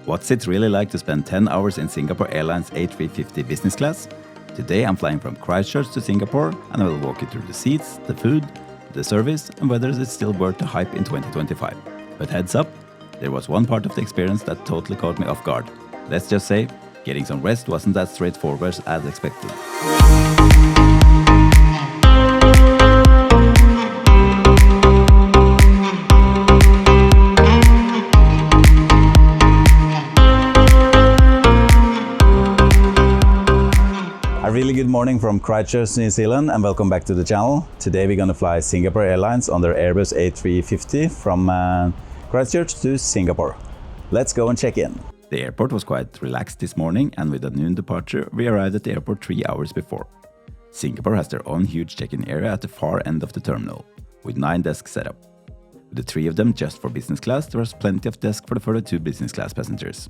What's it really like to spend 10 hours in Singapore Airlines A350 Business Class? Today I'm flying from Christchurch to Singapore and I will walk you through the seats, the food, the service and whether it's still worth the hype in 2025. But heads up, there was one part of the experience that totally caught me off guard. Let's just say, getting some rest wasn't as straightforward as expected. A really good morning from Christchurch, New Zealand, and welcome back to the channel. Today we're going to fly Singapore Airlines on their Airbus A350 from Christchurch to Singapore. Let's go and check in. The airport was quite relaxed this morning, and with a noon departure, we arrived at the airport 3 hours before. Singapore has their own huge check-in area at the far end of the terminal, with 9 desks set up. With the 3 of them just for business class, there was plenty of desks for the further 2 business class passengers.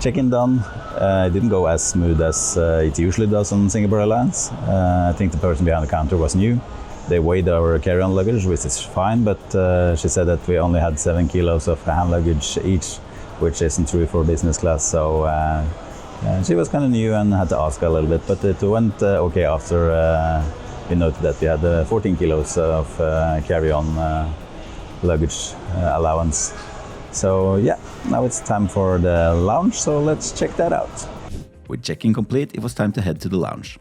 Check-in done. It didn't go as smooth as it usually does on Singapore Airlines. I think the person behind the counter was new. They weighed our carry-on luggage, which is fine, but she said that we only had 7 kilos of hand luggage each, which isn't true for business class. So she was kind of new and had to ask a little bit, but it went okay after we noted that we had 14 kilos of carry-on luggage allowance. So yeah, now it's time for the lounge, so let's check that out. With check-in complete, it was time to head to the lounge.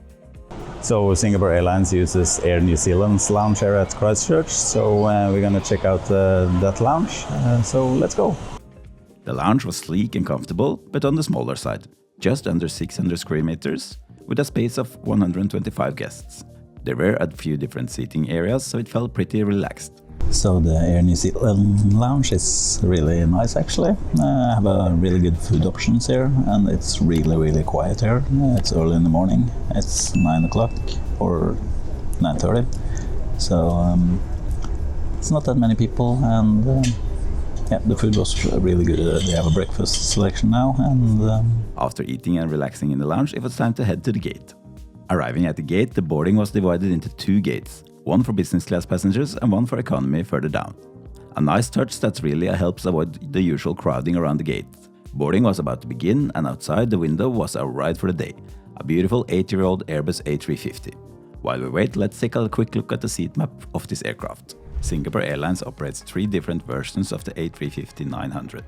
So Singapore Airlines uses Air New Zealand's lounge area at Christchurch, so we're gonna check out that lounge, so let's go. The lounge was sleek and comfortable, but on the smaller side, just under 600 square meters, with a space of 125 guests. There were a few different seating areas, so it felt pretty relaxed. So the Air New Zealand lounge is really nice actually. I have a really good food options here and it's really quiet here. It's early in the morning. It's 9 o'clock or 9:30. So it's not that many people and yeah, the food was really good. They have a breakfast selection now and after eating and relaxing in the lounge, it was time to head to the gate. Arriving at the gate, the boarding was divided into 2 gates. One for business class passengers and one for economy further down. A nice touch that really helps avoid the usual crowding around the gate. Boarding was about to begin and outside the window was our ride for the day, a beautiful 8-year-old Airbus A350. While we wait, let's take a quick look at the seat map of this aircraft. Singapore Airlines operates 3 different versions of the A350-900.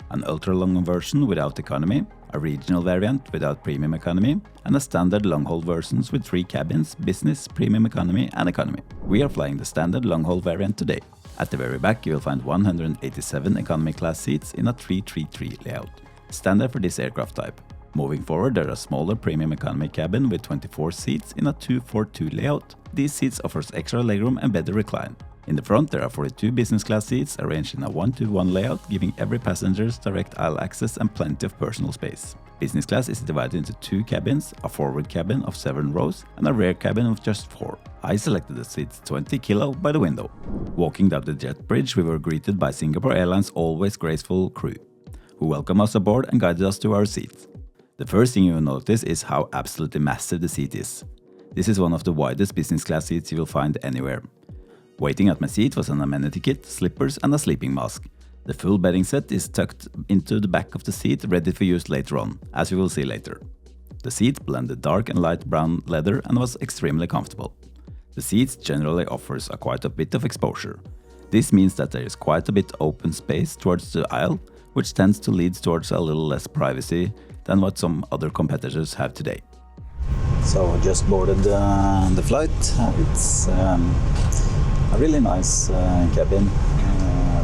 An ultra-long version without economy, a regional variant without premium economy, and a standard long-haul versions with 3 cabins, business, premium economy and economy. We are flying the standard long-haul variant today. At the very back you will find 187 economy class seats in a 333 layout, standard for this aircraft type. Moving forward, there is a smaller premium economy cabin with 24 seats in a 242 layout. These seats offers extra legroom and better recline. In the front there are 42 business class seats arranged in a 1-to-1 layout, giving every passenger direct aisle access and plenty of personal space. Business class is divided into 2 cabins, a forward cabin of 7 rows and a rear cabin of just 4. I selected the seats 20 kilo by the window. Walking down the jet bridge we were greeted by Singapore Airlines' always graceful crew, who welcomed us aboard and guided us to our seats. The first thing you will notice is how absolutely massive the seat is. This is one of the widest business class seats you will find anywhere. Waiting at my seat was an amenity kit, slippers and a sleeping mask. The full bedding set is tucked into the back of the seat, ready for use later on, as you will see later. The seat blended dark and light brown leather and was extremely comfortable. The seats generally offers quite a bit of exposure. This means that there is quite a bit open space towards the aisle, which tends to lead towards a little less privacy than what some other competitors have today. So just boarded the flight. It's a really nice cabin,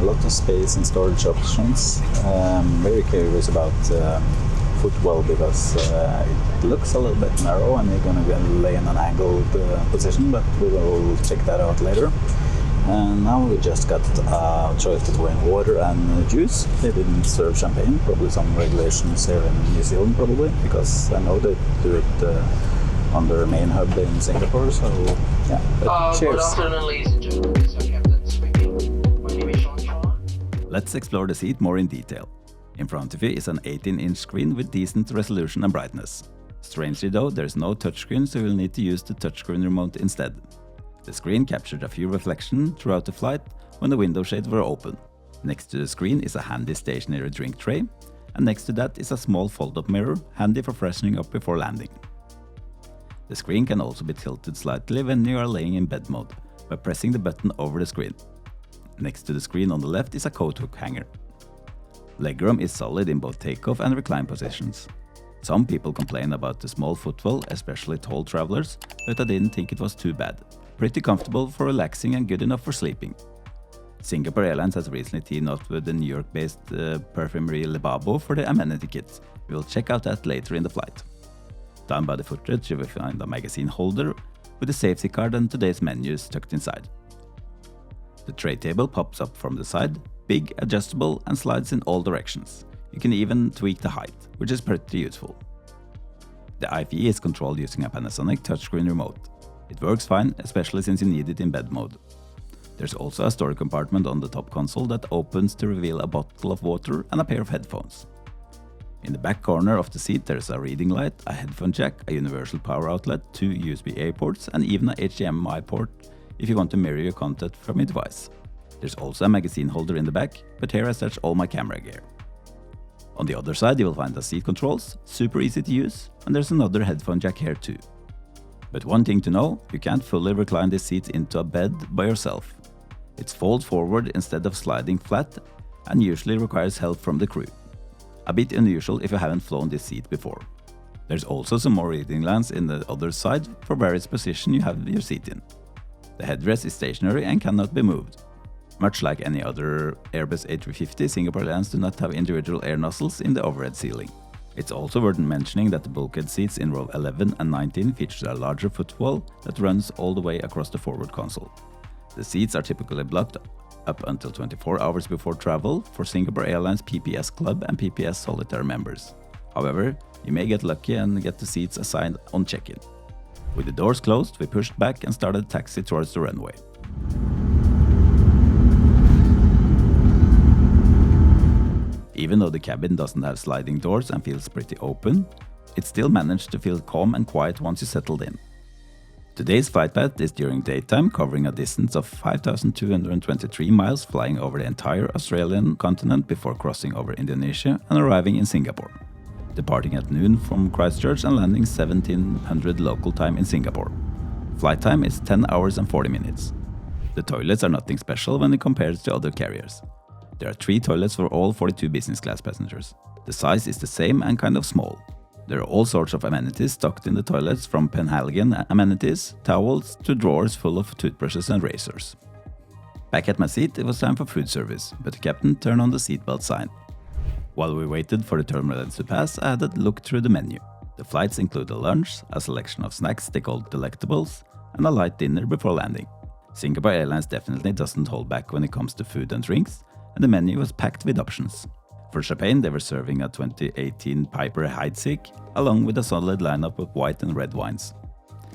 a lot of space and storage options. Very curious about footwell because it looks a little bit narrow and you're going to lay in an angled position, but we will check that out later. And now we just got a choice between water and juice. They didn't serve champagne, probably some regulations here in New Zealand probably, because I know they do it on their main hub in Singapore, so yeah, but cheers. Good afternoon, ladies and gentlemen, this is our captain speaking. My name is Sean. Let's explore the seat more in detail. In front of you is an 18-inch screen with decent resolution and brightness. Strangely though, there is no touchscreen, so you will need to use the touchscreen remote instead. The screen captured a few reflections throughout the flight when the window shades were open. Next to the screen is a handy stationary drink tray, and next to that is a small fold-up mirror, handy for freshening up before landing. The screen can also be tilted slightly when you are laying in bed mode, by pressing the button over the screen. Next to the screen on the left is a coat hook hanger. Legroom is solid in both takeoff and recline positions. Some people complain about the small footwell, especially tall travelers, but I didn't think it was too bad. Pretty comfortable for relaxing and good enough for sleeping. Singapore Airlines has recently teamed up with the New York-based perfumery Lebabo for the Amenity kit. We will check out that later in the flight. Down by the footrest you will find a magazine holder with a safety card and today's menus tucked inside. The tray table pops up from the side, big, adjustable and slides in all directions. You can even tweak the height, which is pretty useful. The IFE is controlled using a Panasonic touchscreen remote. It works fine, especially since you need it in bed mode. There's also a storage compartment on the top console that opens to reveal a bottle of water and a pair of headphones. In the back corner of the seat there's a reading light, a headphone jack, a universal power outlet, 2 USB-A ports and even a HDMI port if you want to mirror your content from your device. There's also a magazine holder in the back, but here I search all my camera gear. On the other side you will find the seat controls, super easy to use, and there's another headphone jack here too. But one thing to know, you can't fully recline this seat into a bed by yourself. It's fold forward instead of sliding flat and usually requires help from the crew. A bit unusual if you haven't flown this seat before. There's also some more reading lamps in the other side for various positions you have your seat in. The headrest is stationary and cannot be moved. Much like any other Airbus A350, Singapore Airlines do not have individual air nozzles in the overhead ceiling. It's also worth mentioning that the bulkhead seats in row 11 and 19 feature a larger footwell that runs all the way across the forward console. The seats are typically blocked up until 24 hours before travel for Singapore Airlines PPS Club and PPS Solitaire members. However, you may get lucky and get the seats assigned on check-in. With the doors closed, we pushed back and started taxi towards the runway. Even though the cabin doesn't have sliding doors and feels pretty open, it still managed to feel calm and quiet once you settled in. Today's flight path is during daytime, covering a distance of 5,223 miles, flying over the entire Australian continent before crossing over Indonesia and arriving in Singapore. Departing at noon from Christchurch and landing 1700 local time in Singapore. Flight time is 10 hours and 40 minutes. The toilets are nothing special when it compares to other carriers. There are 3 toilets for all 42 business class passengers. The size is the same and kind of small. There are all sorts of amenities stocked in the toilets, from Penhagen amenities, towels to drawers full of toothbrushes and razors. Back at my seat, it was time for food service, but the captain turned on the seatbelt sign. While we waited for the turbulence to pass, I had a look through the menu. The flights include a lunch, a selection of snacks they call delectables, and a light dinner before landing. Singapore Airlines definitely doesn't hold back when it comes to food and drinks, and the menu was packed with options. For champagne, they were serving a 2018 Piper Heidsieck, along with a solid lineup of white and red wines.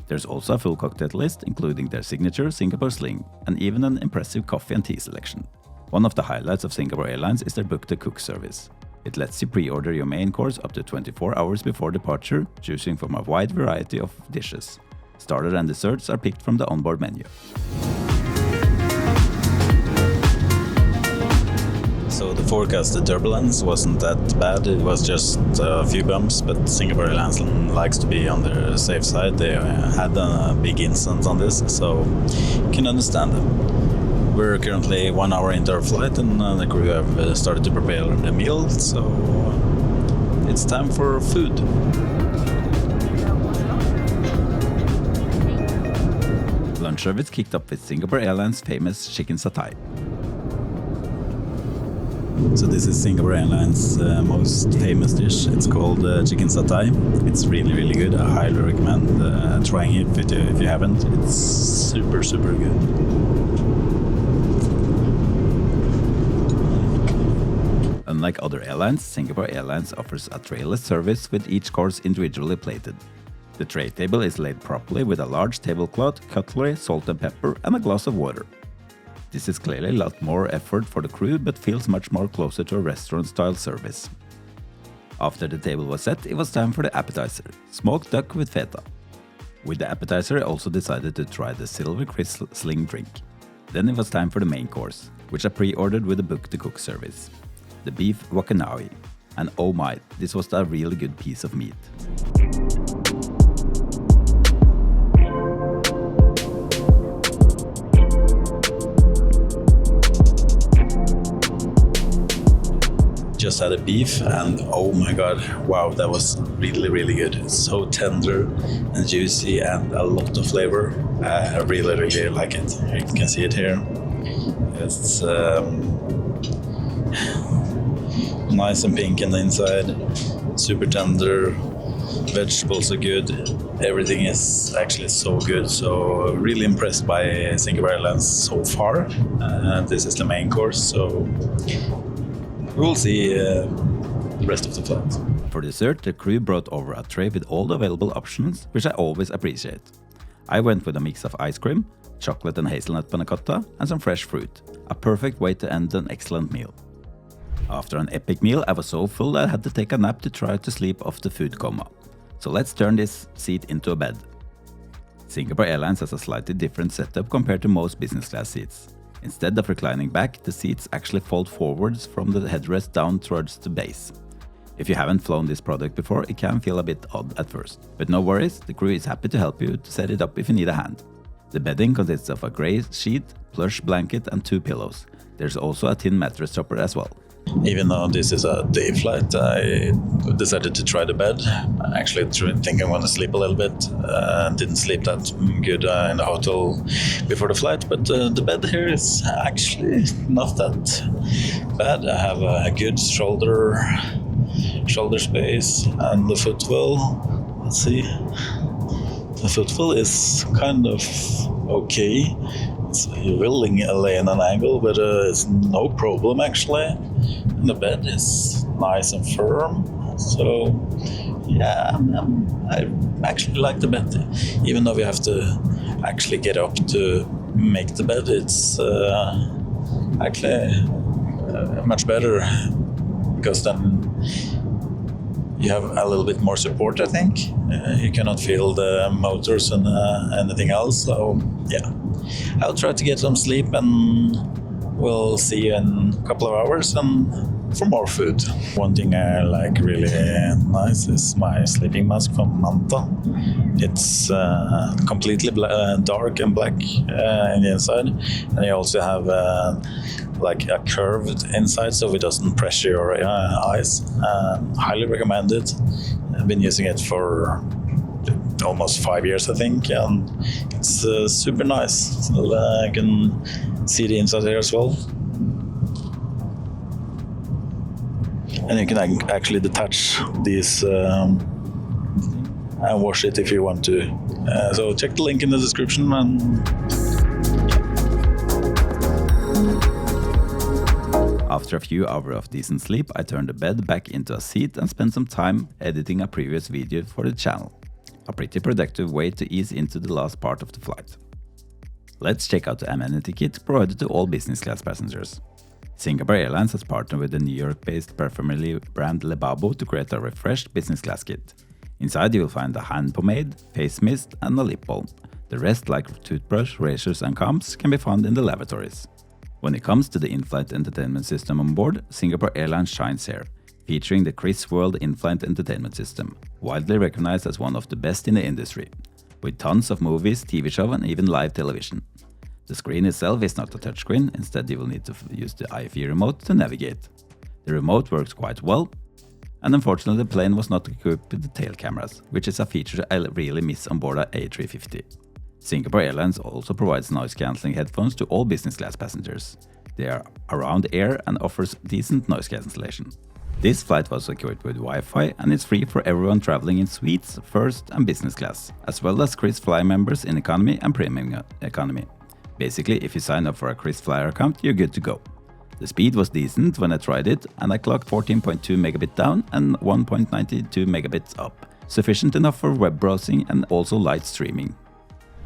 There's also a full cocktail list, including their signature Singapore Sling, and even an impressive coffee and tea selection. One of the highlights of Singapore Airlines is their Book to Cook service. It lets you pre-order your main course up to 24 hours before departure, choosing from a wide variety of dishes. Starter and desserts are picked from the onboard menu. So the forecasted turbulence wasn't that bad, it was just a few bumps, but Singapore Airlines likes to be on the safe side. They had a big incident on this, so you can understand them. We're currently 1 hour into our flight and the crew have started to prepare the meal, so it's time for food. Lunch service kicked up with Singapore Airlines' famous chicken satay. So this is Singapore Airlines' most famous dish. It's called chicken satay. It's really, really good. I highly recommend trying it if you haven't. It's super, super good. Unlike other airlines, Singapore Airlines offers a trayless service with each course individually plated. The tray table is laid properly with a large tablecloth, cutlery, salt and pepper, and a glass of water. This is clearly a lot more effort for the crew, but feels much more closer to a restaurant-style service. After the table was set, it was time for the appetizer, smoked duck with feta. With the appetizer, I also decided to try the Silver Crisp Sling drink. Then it was time for the main course, which I pre-ordered with the Book to Cook service. The beef wakanawi. And oh my, this was a really good piece of meat. Just had a beef and oh my god, wow, that was really good. It's so tender and juicy and a lot of flavor. I really like it. You can see it here. It's nice and pink in the inside, super tender, vegetables are good, everything is actually so good. So really impressed by Singapore Airlines so far. This is the main course, so we'll see the rest of the flight. For dessert, the crew brought over a tray with all the available options, which I always appreciate. I went with a mix of ice cream, chocolate and hazelnut panna cotta, and some fresh fruit. A perfect way to end an excellent meal. After an epic meal, I was so full that I had to take a nap to try to sleep off the food coma. So let's turn this seat into a bed. Singapore Airlines has a slightly different setup compared to most business class seats. Instead of reclining back, the seats actually fold forwards from the headrest down towards the base. If you haven't flown this product before, it can feel a bit odd at first. But no worries, the crew is happy to help you to set it up if you need a hand. The bedding consists of a grey sheet, plush blanket and 2 pillows. There's also a tin mattress topper as well. Even though this is a day flight, I decided to try the bed. I actually think I want to sleep a little bit. Didn't sleep that good in the hotel before the flight, but the bed here is actually not that bad. I have a good shoulder space, and the footwell, let's see, the footwell is kind of okay. You will lay in an angle, but it's no problem actually. And the bed is nice and firm, so yeah, I actually like the bed. Even though we have to actually get up to make the bed, it's actually much better, because then you have a little bit more support, I think. You cannot feel the motors and anything else, so yeah. I'll try to get some sleep and we'll see you in a couple of hours and for more food. One thing I like really nice is my sleeping mask from Manta. It's completely dark and black in the inside, and you also have like a curved inside so it doesn't pressure your eyes. Highly recommend it. I've been using it for almost 5 years, I think, and it's super nice. So I can see the inside here as well. And you can actually detach these and wash it if you want to. So check the link in the description. And after a few hours of decent sleep, I turned the bed back into a seat and spent some time editing a previous video for the channel. A pretty productive way to ease into the last part of the flight. Let's check out the amenity kit provided to all business class passengers. Singapore Airlines has partnered with the New York-based perfumery brand Lebabo to create a refreshed business class kit. Inside you will find a hand pomade, face mist and a lip balm. The rest, like toothbrush, razors and combs, can be found in the lavatories. When it comes to the in-flight entertainment system on board, Singapore Airlines shines here, featuring the Chris World in-flight entertainment system, widely recognized as one of the best in the industry, with tons of movies, TV shows and even live television. The screen itself is not a touchscreen, instead you will need to use the IFE remote to navigate. The remote works quite well, and unfortunately the plane was not equipped with the tail cameras, which is a feature I really miss on board a A350. Singapore Airlines also provides noise-cancelling headphones to all business class passengers. They are around air and offers decent noise cancellation. This flight was equipped with Wi-Fi and is free for everyone traveling in suites, first and business class, as well as KrisFly members in economy and premium economy. Basically, if you sign up for a KrisFlyer account, you're good to go. The speed was decent when I tried it, and I clocked 14.2 megabit down and 1.92 megabits up, sufficient enough for web browsing and also light streaming.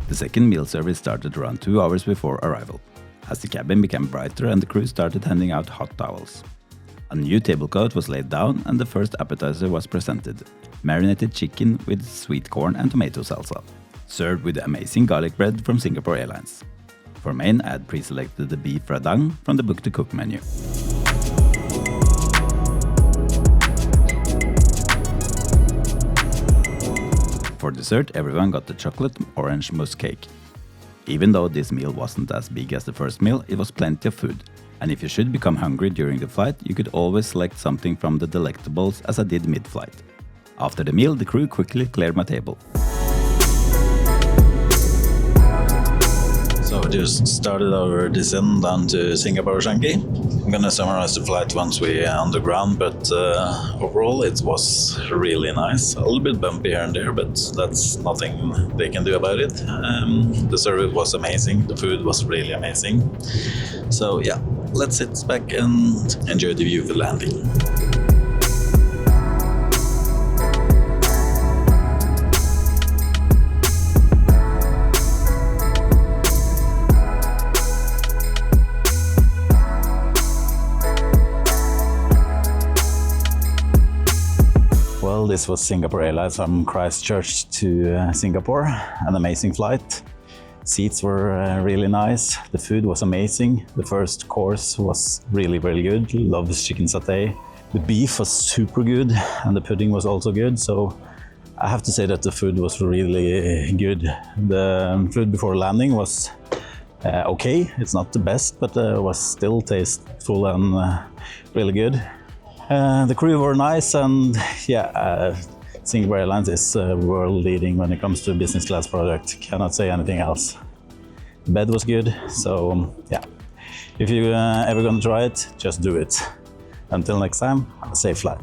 The second meal service started around 2 hours before arrival, as the cabin became brighter and the crew started handing out hot towels. A new tablecloth was laid down and the first appetizer was presented, marinated chicken with sweet corn and tomato salsa, served with amazing garlic bread from Singapore Airlines. For main, I had pre-selected the beef radang from the Book to Cook menu. dessert, everyone got the chocolate orange mousse cake. Even though this meal wasn't as big as the first meal, it was plenty of food. And if you should become hungry during the flight, you could always select something from the delectables, as I did mid-flight. After the meal, the crew quickly cleared my table. So we just started our descent down to Singapore Changi. I'm gonna summarize the flight once we are on the ground, but overall it was really nice. A little bit bumpy here and there, but that's nothing they can do about it. The service was amazing, the food was really amazing. So yeah, let's sit back and enjoy the view of the landing. Well, this was Singapore Airlines from Christchurch to Singapore. An amazing flight. Seats were really nice. The food was amazing. The first course was really, really good. Love this chicken satay. The beef was super good and the pudding was also good. So I have to say that the food was really good. The food before landing was okay. It's not the best, but was still tasteful and really good. The crew were nice, and yeah, Singapore Airlines is world leading when it comes to business class product. Cannot say anything else. The bed was good, so yeah. If you ever gonna try it, just do it. Until next time, have a safe flight.